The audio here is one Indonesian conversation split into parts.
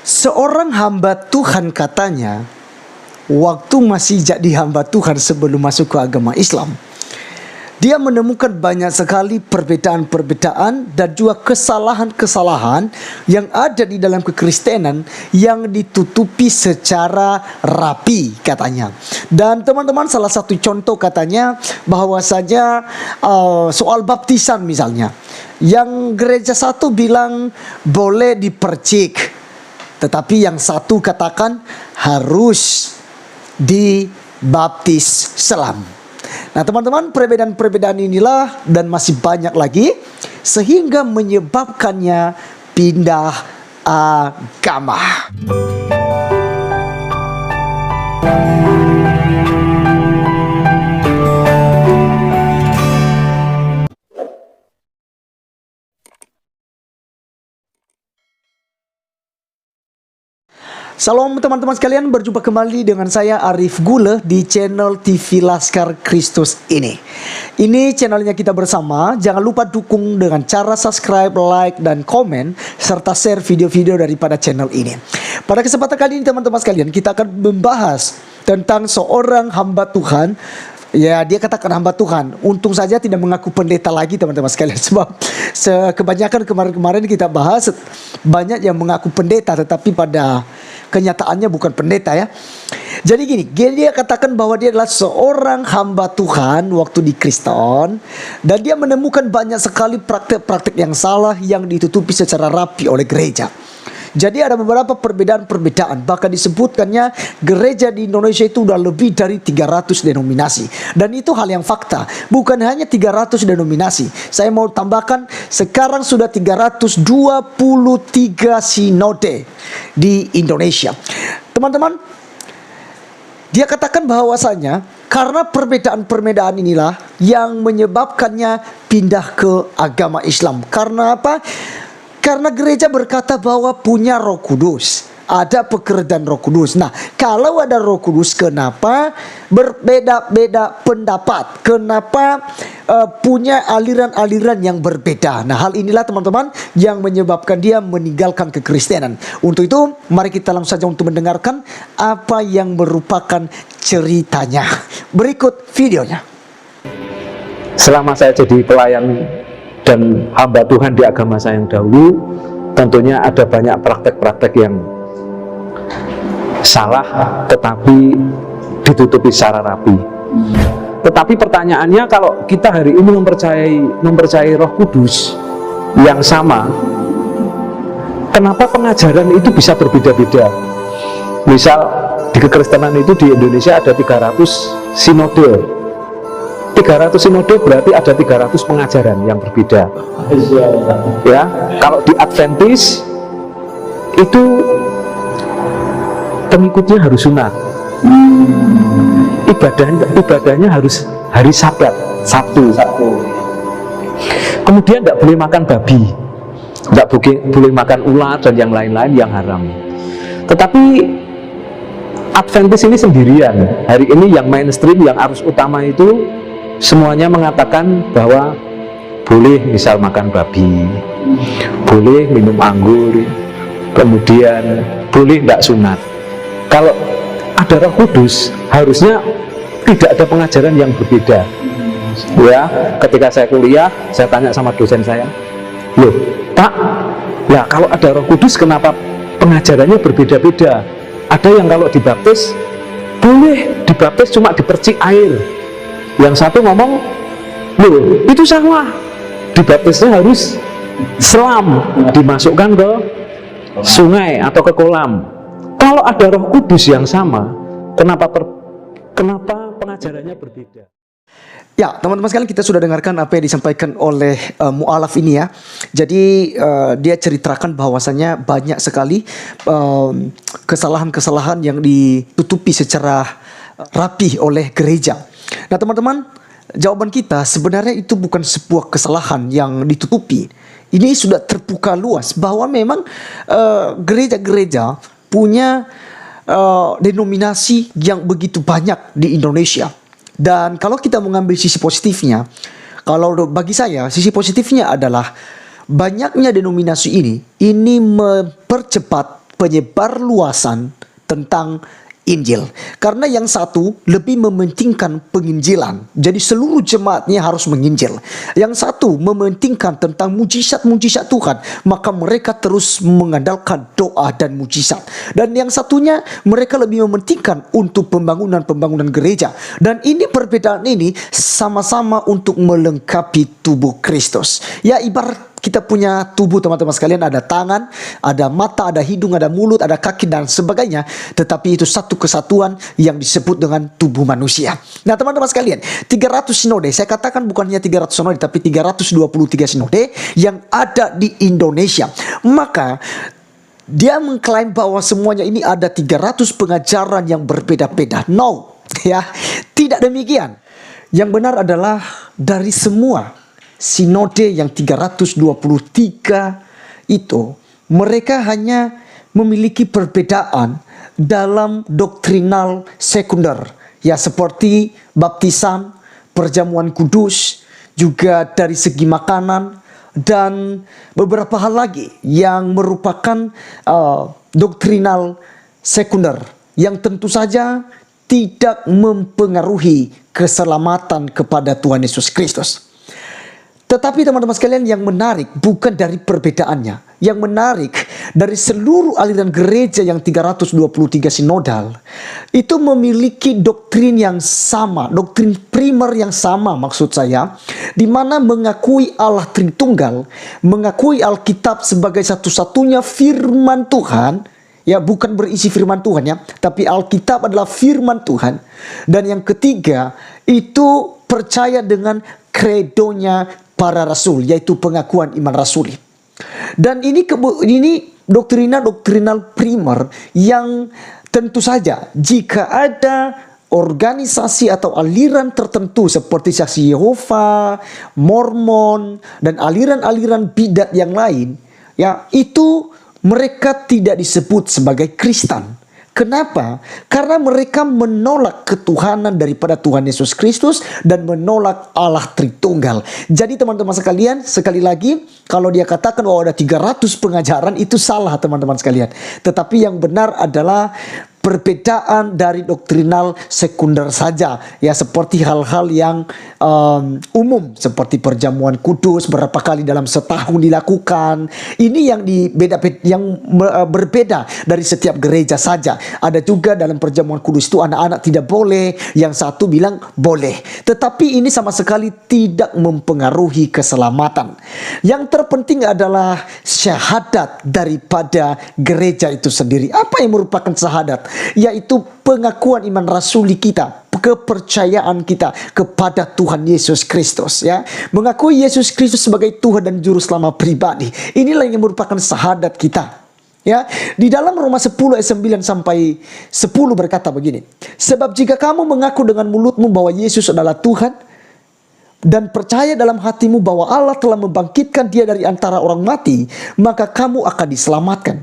Seorang hamba Tuhan katanya, waktu masih jadi hamba Tuhan sebelum masuk ke agama Islam, dia menemukan banyak sekali perbedaan-perbedaan dan juga kesalahan-kesalahan yang ada di dalam kekristenan yang ditutupi secara rapi katanya. Dan teman-teman, salah satu contoh katanya bahwa saja soal baptisan misalnya, yang gereja satu bilang boleh dipercik, tetapi yang satu katakan harus dibaptis selam. Nah teman-teman, perbedaan-perbedaan inilah dan masih banyak lagi sehingga menyebabkannya pindah agama. Salam teman-teman sekalian, berjumpa kembali dengan saya Arif Gule di channel TV Laskar Kristus ini. Ini channelnya kita bersama. Jangan lupa dukung dengan cara subscribe, like, dan komen, serta share video-video daripada channel ini. Pada kesempatan kali ini teman-teman sekalian, kita akan membahas tentang seorang hamba Tuhan. Ya, dia katakan hamba Tuhan. Untung saja tidak mengaku pendeta lagi teman-teman sekalian. Sebab kebanyakan kemarin-kemarin kita bahas banyak yang mengaku pendeta, tetapi pada kenyataannya bukan pendeta ya. Jadi gini, dia katakan bahwa dia adalah seorang hamba Tuhan waktu di Kristen, dan dia menemukan banyak sekali praktek-praktek yang salah yang ditutupi secara rapi oleh gereja. Jadi ada beberapa perbedaan-perbedaan. Bahkan disebutkannya gereja di Indonesia itu udah lebih dari 300 denominasi. Dan itu hal yang fakta. Bukan hanya 300 denominasi. Saya mau tambahkan, sekarang sudah 323 sinode di Indonesia. Teman-teman, dia katakan bahwasanya karena perbedaan-perbedaan inilah yang menyebabkannya pindah ke agama Islam. Karena apa? Karena gereja berkata bahwa punya Roh Kudus, ada pekerjaan Roh Kudus. Nah, kalau ada Roh Kudus, kenapa berbeda-beda pendapat? Kenapa punya aliran-aliran yang berbeda? Nah, hal inilah teman-teman yang menyebabkan dia meninggalkan kekristenan. Untuk itu, mari kita langsung saja untuk mendengarkan apa yang merupakan ceritanya. Berikut videonya. Selama saya jadi pelayan dan hamba Tuhan di agama saya yang dahulu, tentunya ada banyak praktek-praktek yang salah tetapi ditutupi secara rapi. Tetapi pertanyaannya, kalau kita hari ini mempercayai Roh Kudus yang sama, kenapa pengajaran itu bisa berbeda-beda? Misal di kekristenan itu di Indonesia ada 300 sinode. 300 sinode berarti ada 300 pengajaran yang berbeda. Ya, kalau di Adventis itu pengikutnya harus sunat. Ibadahnya harus hari Sabat, Sabtu. Kemudian tidak boleh makan babi, tidak boleh makan ular dan yang lain-lain yang haram. Tetapi Adventis ini sendirian. Hari ini yang mainstream, yang arus utama itu semuanya mengatakan bahwa boleh misal makan babi, boleh minum anggur, kemudian boleh tidak sunat. Kalau ada Roh Kudus, harusnya tidak ada pengajaran yang berbeda. Ya, ketika saya kuliah, saya tanya sama dosen saya, loh Pak, ya kalau ada Roh Kudus kenapa pengajarannya berbeda-beda? Ada yang kalau dibaptis, boleh dibaptis cuma dipercik air. Yang satu ngomong, loh itu salah, dibaptisnya harus selam, dimasukkan ke sungai atau ke kolam. Kalau ada Roh Kudus yang sama, kenapa pengajarannya berbeda? Ya teman-teman sekalian, kita sudah dengarkan apa yang disampaikan oleh mu'alaf ini ya. Jadi dia ceritakan bahwasannya banyak sekali kesalahan-kesalahan yang ditutupi secara rapi oleh gereja. Nah teman-teman, jawaban kita sebenarnya itu bukan sebuah kesalahan yang ditutupi. Ini sudah terbuka luas bahwa memang gereja-gereja punya denominasi yang begitu banyak di Indonesia. Dan kalau kita mengambil sisi positifnya, kalau bagi saya sisi positifnya adalah banyaknya denominasi ini mempercepat penyebarluasan tentang Injil. Karena yang satu lebih mementingkan penginjilan. Jadi seluruh jemaatnya harus menginjil. Yang satu mementingkan tentang mujizat-mujizat Tuhan. Maka mereka terus mengandalkan doa dan mujizat. Dan yang satunya mereka lebih mementingkan untuk pembangunan gereja. Dan ini perbedaan ini sama-sama untuk melengkapi tubuh Kristus. Ya, ibarat kita punya tubuh teman-teman sekalian, ada tangan, ada mata, ada hidung, ada mulut, ada kaki dan sebagainya. Tetapi itu satu kesatuan yang disebut dengan tubuh manusia. Nah teman-teman sekalian, 300 sinode, saya katakan bukan hanya 300 sinode, tapi 323 sinode yang ada di Indonesia. Maka dia mengklaim bahwa semuanya ini ada 300 pengajaran yang berbeda-beda. No, ya, tidak demikian. Yang benar adalah dari semua sinode yang 323 itu, mereka hanya memiliki perbedaan dalam doktrinal sekunder, ya, seperti baptisan, perjamuan kudus, juga dari segi makanan, dan beberapa hal lagi yang merupakan doktrinal sekunder yang tentu saja tidak mempengaruhi keselamatan kepada Tuhan Yesus Kristus. Tetapi teman-teman sekalian, yang menarik bukan dari perbedaannya. Yang menarik dari seluruh aliran gereja yang 323 sinodal itu memiliki doktrin yang sama, doktrin primer yang sama maksud saya, di mana mengakui Allah Tritunggal, mengakui Alkitab sebagai satu-satunya firman Tuhan, ya, bukan berisi firman Tuhan ya, tapi Alkitab adalah firman Tuhan. Dan yang ketiga itu percaya dengan kredonya para rasul, yaitu pengakuan iman rasuli. Dan ini doktrinal primer yang tentu saja jika ada organisasi atau aliran tertentu seperti Saksi Yehova, Mormon, dan aliran-aliran bidat yang lain, ya, itu mereka tidak disebut sebagai Kristen. Kenapa? Karena mereka menolak ketuhanan daripada Tuhan Yesus Kristus dan menolak Allah Tritunggal. Jadi teman-teman sekalian, sekali lagi, kalau dia katakan bahwa ada 300 pengajaran, itu salah teman-teman sekalian. Tetapi yang benar adalah perbedaan dari doktrinal sekunder saja, ya, seperti hal-hal yang umum seperti perjamuan kudus berapa kali dalam setahun dilakukan. Ini yang berbeda dari setiap gereja saja. Ada juga dalam perjamuan kudus itu anak-anak tidak boleh, yang satu bilang boleh. Tetapi ini sama sekali tidak mempengaruhi keselamatan. Yang terpenting adalah syahadat daripada gereja itu sendiri. Apa yang merupakan syahadat? Yaitu pengakuan iman rasuli kita, kepercayaan kita kepada Tuhan Yesus Kristus, ya. Mengakui Yesus Kristus sebagai Tuhan dan Juru Selamat pribadi. Inilah yang merupakan syahadat kita. Ya, di dalam Roma 10 ayat 9 sampai 10 berkata begini. Sebab jika kamu mengaku dengan mulutmu bahwa Yesus adalah Tuhan dan percaya dalam hatimu bahwa Allah telah membangkitkan dia dari antara orang mati, maka kamu akan diselamatkan.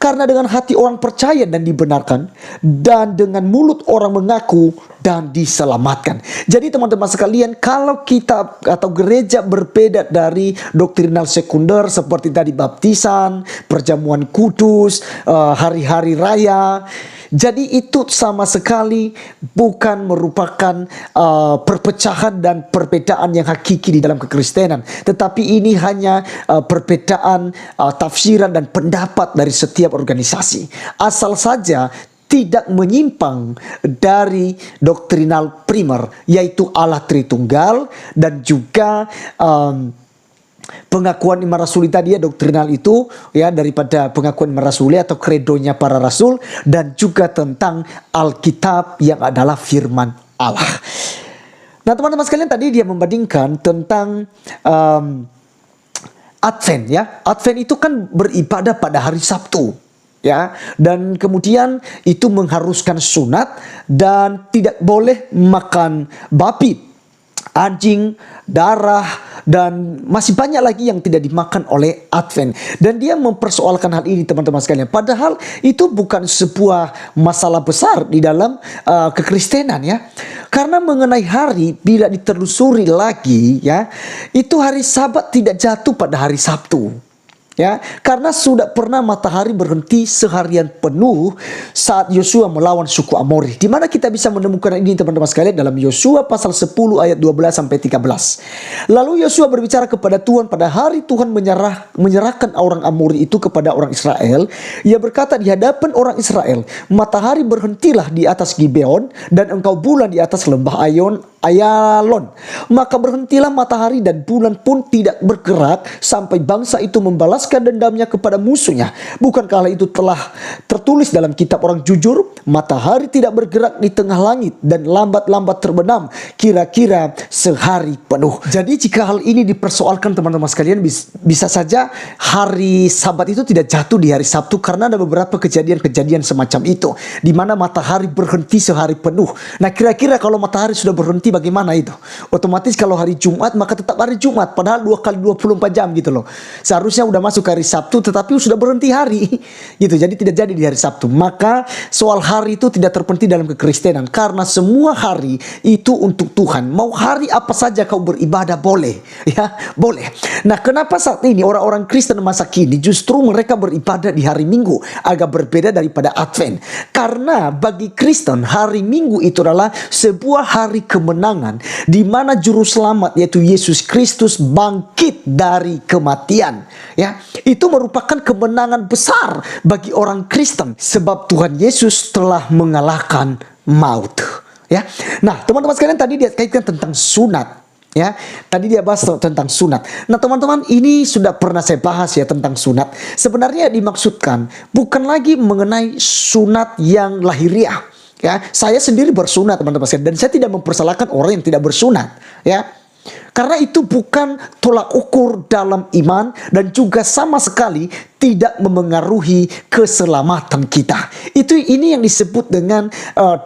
Karena dengan hati orang percaya dan dibenarkan, dan dengan mulut orang mengaku dan diselamatkan. Jadi teman-teman sekalian, kalau kita atau gereja berbeda dari doktrinal sekunder seperti tadi baptisan, perjamuan kudus, hari-hari raya, jadi itu sama sekali bukan merupakan perpecahan dan perbedaan yang hakiki di dalam kekristenan. Tetapi ini hanya perbedaan tafsiran dan pendapat dari setiap organisasi. Asal saja tidak menyimpang dari doktrinal primer, yaitu Allah Tritunggal dan juga pengakuan iman rasuli tadi, ya, doktrinal itu, ya, daripada pengakuan iman rasuli atau kredonya para rasul, dan juga tentang Alkitab yang adalah firman Allah. Nah teman-teman sekalian, tadi dia membandingkan tentang Advent, ya. Advent itu kan beribadah pada hari Sabtu, ya, dan kemudian itu mengharuskan sunat dan tidak boleh makan babi, anjing, darah, dan masih banyak lagi yang tidak dimakan oleh Advent. Dan dia mempersoalkan hal ini teman-teman sekalian. Padahal itu bukan sebuah masalah besar di dalam kekristenan, ya. Karena mengenai hari, bila ditelusuri lagi, ya, itu hari Sabat tidak jatuh pada hari Sabtu. Ya, karena sudah pernah matahari berhenti seharian penuh saat Yosua melawan suku Amori. Di mana kita bisa menemukan ini teman-teman sekalian dalam Yosua pasal 10 ayat 12 sampai 13. Lalu Yosua berbicara kepada Tuhan pada hari Tuhan menyerahkan orang Amori itu kepada orang Israel. Ia berkata di hadapan orang Israel, matahari berhentilah di atas Gibeon dan engkau bulan di atas lembah Ayalon. Maka berhentilah matahari dan bulan pun tidak bergerak sampai bangsa itu membalaskan dendamnya kepada musuhnya. Bukankah itu telah tertulis dalam kitab orang jujur? Matahari tidak bergerak di tengah langit dan lambat-lambat terbenam kira-kira sehari penuh. Jadi jika hal ini dipersoalkan teman-teman sekalian, bisa saja hari Sabat itu tidak jatuh di hari Sabtu karena ada beberapa kejadian-kejadian semacam itu di mana matahari berhenti sehari penuh. Nah, kira-kira kalau matahari sudah berhenti bagaimana itu? Otomatis kalau hari Jumat maka tetap hari Jumat, padahal 2 kali 24 jam gitu loh. Seharusnya udah masuk ke hari Sabtu tetapi sudah berhenti hari gitu. Jadi tidak jadi di hari Sabtu. Maka soal hari itu tidak terpenting dalam kekristenan karena semua hari itu untuk Tuhan. Mau hari apa saja kau beribadah boleh, ya, boleh. Nah, kenapa saat ini orang-orang Kristen masa kini justru mereka beribadah di hari Minggu, agak berbeda daripada Advent? Karena bagi Kristen hari Minggu itu adalah sebuah hari kemenangan di mana juru selamat yaitu Yesus Kristus bangkit dari kematian. Ya, itu merupakan kemenangan besar bagi orang Kristen sebab Tuhan Yesus telah mengalahkan maut. Ya, nah teman-teman sekalian tadi dia kaitkan tentang sunat. Ya, tadi dia bahas tentang sunat. Nah teman-teman, ini sudah pernah saya bahas ya tentang sunat. Sebenarnya dimaksudkan bukan lagi mengenai sunat yang lahiriah. Ya, saya sendiri bersunat teman-teman sekalian, dan saya tidak mempersalahkan orang yang tidak bersunat. Ya, karena itu bukan tolak ukur dalam iman dan juga sama sekali tidak memengaruhi keselamatan kita. Ini yang disebut dengan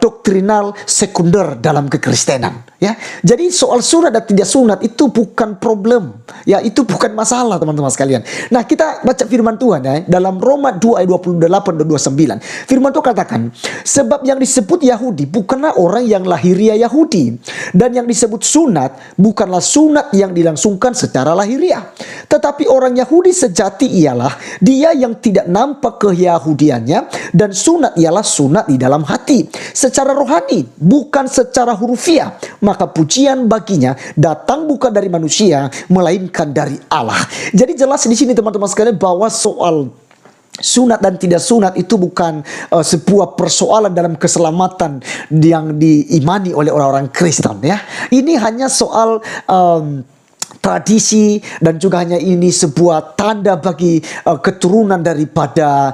doktrinal sekunder dalam kekristenan. Ya, jadi soal sunat dan tidak sunat itu bukan problem. Ya, itu bukan masalah teman-teman sekalian. Nah, kita baca firman Tuhan ya dalam Roma 2 ayat 28 dan 29. Firman Tuhan katakan, sebab yang disebut Yahudi bukanlah orang yang lahiriah Yahudi, dan yang disebut sunat bukanlah sunat yang dilangsungkan secara lahiriah, tetapi orang Yahudi sejati ialah dia yang tidak nampak keyahudiannya, dan sunat ialah sunat di dalam hati secara rohani, bukan secara hurufiah. Maka pujian baginya datang bukan dari manusia melainkan dari Allah. Jadi jelas di sini teman-teman sekalian bahwa soal sunat dan tidak sunat itu bukan sebuah persoalan dalam keselamatan yang diimani oleh orang-orang Kristen ya. Ini hanya soal tradisi dan juga hanya ini sebuah tanda bagi keturunan daripada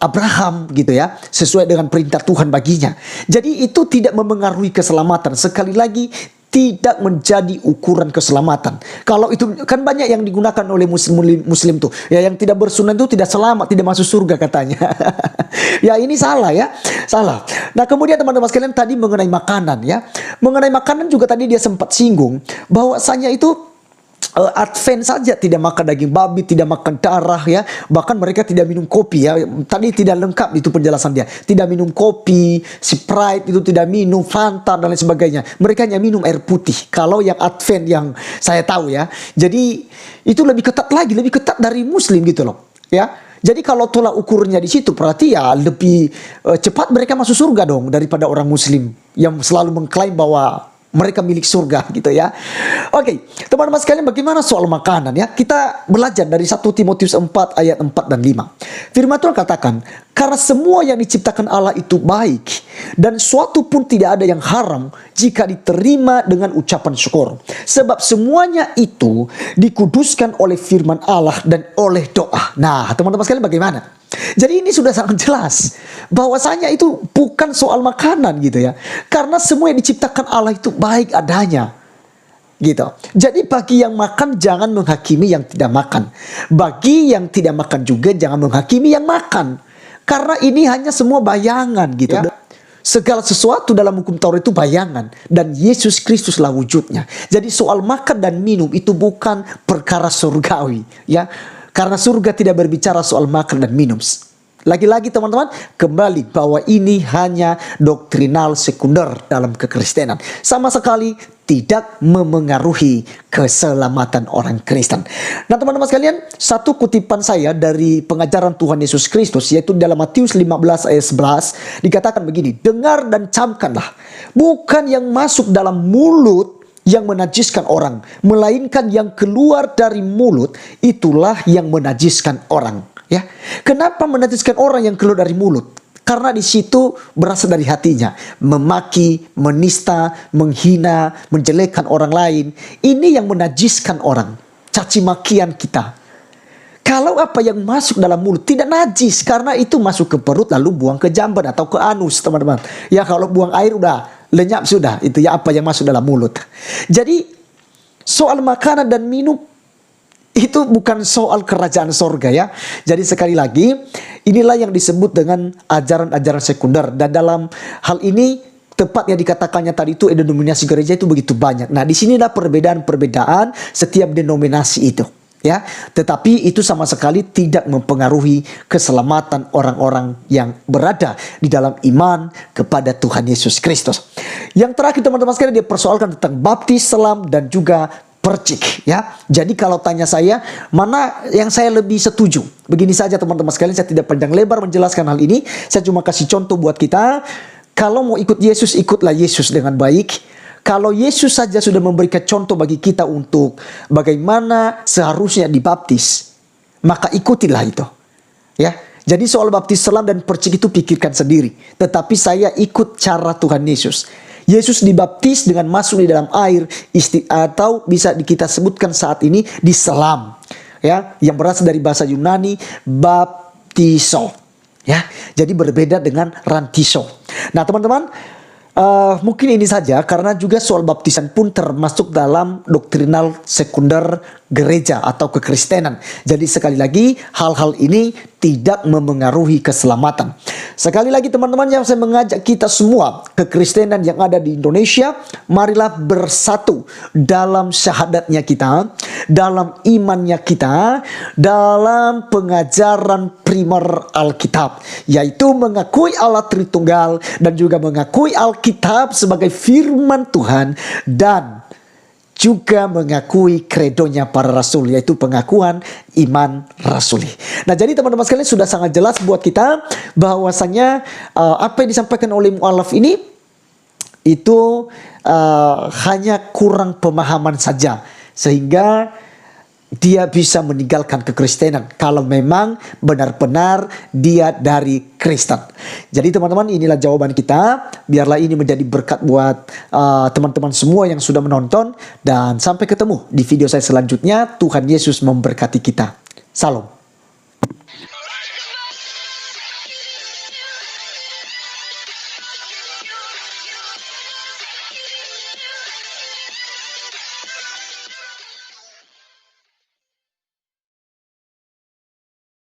Abraham gitu ya, sesuai dengan perintah Tuhan baginya. Jadi itu tidak memengaruhi keselamatan. Sekali lagi, tidak menjadi ukuran keselamatan. Kalau itu kan banyak yang digunakan oleh muslim tuh ya, yang tidak bersunat itu tidak selamat, tidak masuk surga katanya. Ya, ini salah ya, salah. Nah kemudian teman-teman sekalian tadi mengenai makanan ya, mengenai makanan juga tadi dia sempat singgung bahwasanya itu Advent saja tidak makan daging babi, tidak makan darah ya. Bahkan mereka tidak minum kopi ya. Tadi tidak lengkap itu penjelasan dia. Tidak minum kopi, Sprite itu tidak minum, Fanta dan lain sebagainya. Mereka hanya minum air putih. Kalau yang Advent yang saya tahu ya. Jadi itu lebih ketat lagi, lebih ketat dari Muslim gitu loh. Ya. Jadi kalau tolak ukurnya di situ berarti ya lebih cepat mereka masuk surga dong daripada orang Muslim yang selalu mengklaim bahwa mereka milik surga gitu ya. Oke, teman-teman sekalian, bagaimana soal makanan ya? Kita belajar dari 1 Timotius 4 ayat 4 dan 5. Firman Tuhan katakan, karena semua yang diciptakan Allah itu baik, dan suatu pun tidak ada yang haram jika diterima dengan ucapan syukur. Sebab semuanya itu dikuduskan oleh firman Allah dan oleh doa. Nah, teman-teman sekalian bagaimana? Jadi ini sudah sangat jelas bahwasanya itu bukan soal makanan gitu ya. Karena semua yang diciptakan Allah itu baik adanya. Gitu. Jadi bagi yang makan jangan menghakimi yang tidak makan. Bagi yang tidak makan juga jangan menghakimi yang makan. Karena ini hanya semua bayangan gitu ya. Segala sesuatu dalam hukum Taurat itu bayangan, dan Yesus Kristuslah wujudnya. Jadi soal makan dan minum itu bukan perkara surgawi ya. Karena surga tidak berbicara soal makan dan minum. Lagi-lagi teman-teman, kembali bahwa ini hanya doktrinal sekunder dalam kekristenan. Sama sekali tidak memengaruhi keselamatan orang Kristen. Nah teman-teman sekalian, satu kutipan saya dari pengajaran Tuhan Yesus Kristus, yaitu dalam Matius 15 ayat 11, dikatakan begini, dengar dan camkanlah, bukan yang masuk dalam mulut yang menajiskan orang, melainkan yang keluar dari mulut, itulah yang menajiskan orang. Ya, kenapa menajiskan orang yang keluar dari mulut? Karena di situ berasal dari hatinya, memaki, menista, menghina, menjelekkan orang lain. Ini yang menajiskan orang, caci makian kita. Kalau apa yang masuk dalam mulut tidak najis, karena itu masuk ke perut lalu buang ke jamban atau ke anus, teman-teman. Ya kalau buang air udah lenyap sudah, itu ya apa yang masuk dalam mulut. Jadi soal makanan dan minum itu bukan soal kerajaan sorga ya. Jadi sekali lagi, inilah yang disebut dengan ajaran-ajaran sekunder. Dan dalam hal ini, tepat yang dikatakannya tadi itu, denominasi gereja itu begitu banyak. Nah, di sini ada perbedaan-perbedaan setiap denominasi itu. Ya, tetapi itu sama sekali tidak mempengaruhi keselamatan orang-orang yang berada di dalam iman kepada Tuhan Yesus Kristus. Yang terakhir teman-teman sekalian, dia persoalkan tentang baptis, selam, dan juga percik ya. Jadi kalau tanya saya, mana yang saya lebih setuju? Begini saja teman-teman sekalian, saya tidak panjang lebar menjelaskan hal ini. Saya cuma kasih contoh buat kita. Kalau mau ikut Yesus, ikutlah Yesus dengan baik. Kalau Yesus saja sudah memberikan contoh bagi kita untuk bagaimana seharusnya dibaptis, maka ikutilah itu. Ya. Jadi soal baptis, selam, dan percik itu pikirkan sendiri. Tetapi saya ikut cara Tuhan Yesus. Yesus dibaptis dengan masuk di dalam air, atau bisa kita sebutkan saat ini diselam, ya, yang berasal dari bahasa Yunani baptiso, ya. Jadi berbeda dengan rantiso. Nah teman-teman, mungkin ini saja, karena juga soal baptisan pun termasuk dalam doktrinal sekunder gereja atau kekristenan. Jadi sekali lagi, hal-hal ini tidak memengaruhi keselamatan. Sekali lagi teman-teman, yang saya mengajak kita semua, kekristenan yang ada di Indonesia, marilah bersatu dalam syahadatnya kita, dalam imannya kita, dalam pengajaran primer Alkitab, yaitu mengakui Allah Tritunggal dan juga mengakui Alkitab sebagai firman Tuhan, dan juga mengakui kredonya para rasul, yaitu pengakuan iman rasuli. Nah jadi teman-teman sekalian, sudah sangat jelas buat kita bahwasanya apa yang disampaikan oleh mu'alaf ini itu hanya kurang pemahaman saja, sehingga dia bisa meninggalkan kekristenan kalau memang benar-benar dia dari Kristen. Jadi teman-teman, inilah jawaban kita. Biarlah ini menjadi berkat buat teman-teman semua yang sudah menonton. Dan sampai ketemu di video saya selanjutnya. Tuhan Yesus memberkati kita. Salam.